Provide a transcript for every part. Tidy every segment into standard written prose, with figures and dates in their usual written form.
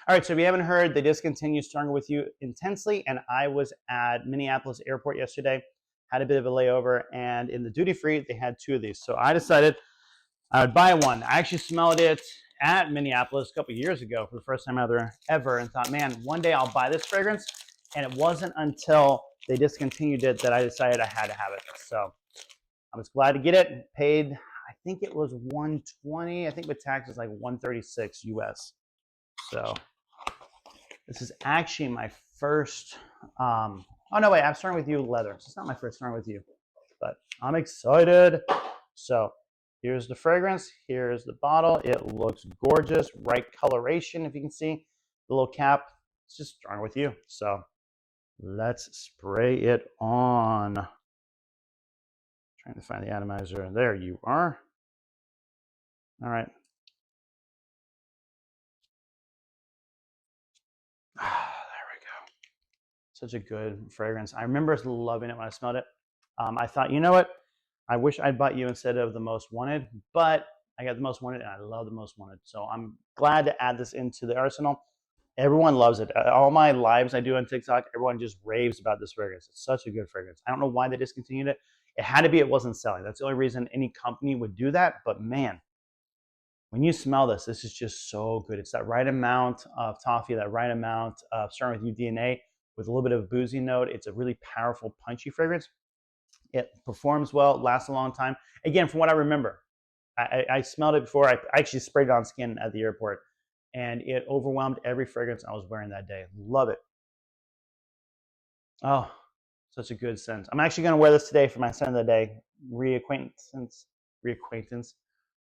All right, so if you haven't heard, they discontinued Stronger With You Intensely, and I was at Minneapolis Airport yesterday, had a bit of a layover, and in the duty free, they had 2 of these. So I decided I would buy one. I actually smelled it at Minneapolis a couple years ago for the first time ever and thought, man, one day I'll buy this fragrance. And it wasn't until they discontinued it that I decided I had to have it. So I was glad to get it. Paid, I think it was $120. I think with tax it's like $136 US. So this is actually my first. Oh no, wait! I'm starting with you, leather. So it's not my first starting with you, but I'm excited. So here's the fragrance. Here's the bottle. It looks gorgeous, right coloration. If you can see the little cap, it's just starting with you. So let's spray it on. Trying to find the atomizer. There you are. All right. There we go. Such a good fragrance. I remember loving it when I smelled it. I thought, you know what? I wish I'd bought you instead of the Most Wanted, but I got the Most Wanted and I love the Most Wanted. So I'm glad to add this into the arsenal. Everyone loves it. All my lives I do on TikTok, everyone just raves about this fragrance. It's such a good fragrance. I don't know why they discontinued it. It had to be it wasn't selling. That's the only reason any company would do that. But man, when you smell this, this is just so good. It's that right amount of toffee, that right amount of starting with you DNA with a little bit of a boozy note. It's a really powerful, punchy fragrance. It performs well, lasts a long time. Again, from what I remember, I smelled it before. I actually sprayed it on skin at the airport, and it overwhelmed every fragrance I was wearing that day. Love it. Oh, such a good scent. I'm actually going to wear this today for my scent of the day. Reacquaintance.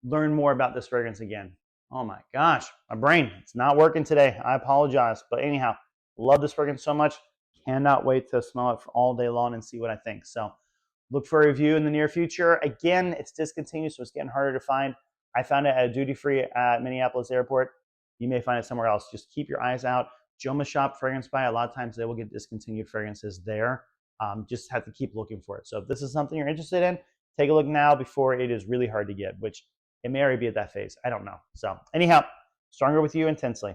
Learn more about this fragrance again. Oh my gosh, my brain, it's not working today. I apologize. But anyhow, love this fragrance so much. Cannot wait to smell it for all day long and see what I think. So look for a review in the near future. Again, it's discontinued, so it's getting harder to find. I found it at a duty free at Minneapolis Airport. You may find it somewhere else. Just keep your eyes out. Joma Shop Fragrance Buy, a lot of times they will get discontinued fragrances there. Just have to keep looking for it. So if this is something you're interested in, take a look now before it is really hard to get, which it may already be at that phase. I don't know. So anyhow, Stronger With You Intensely.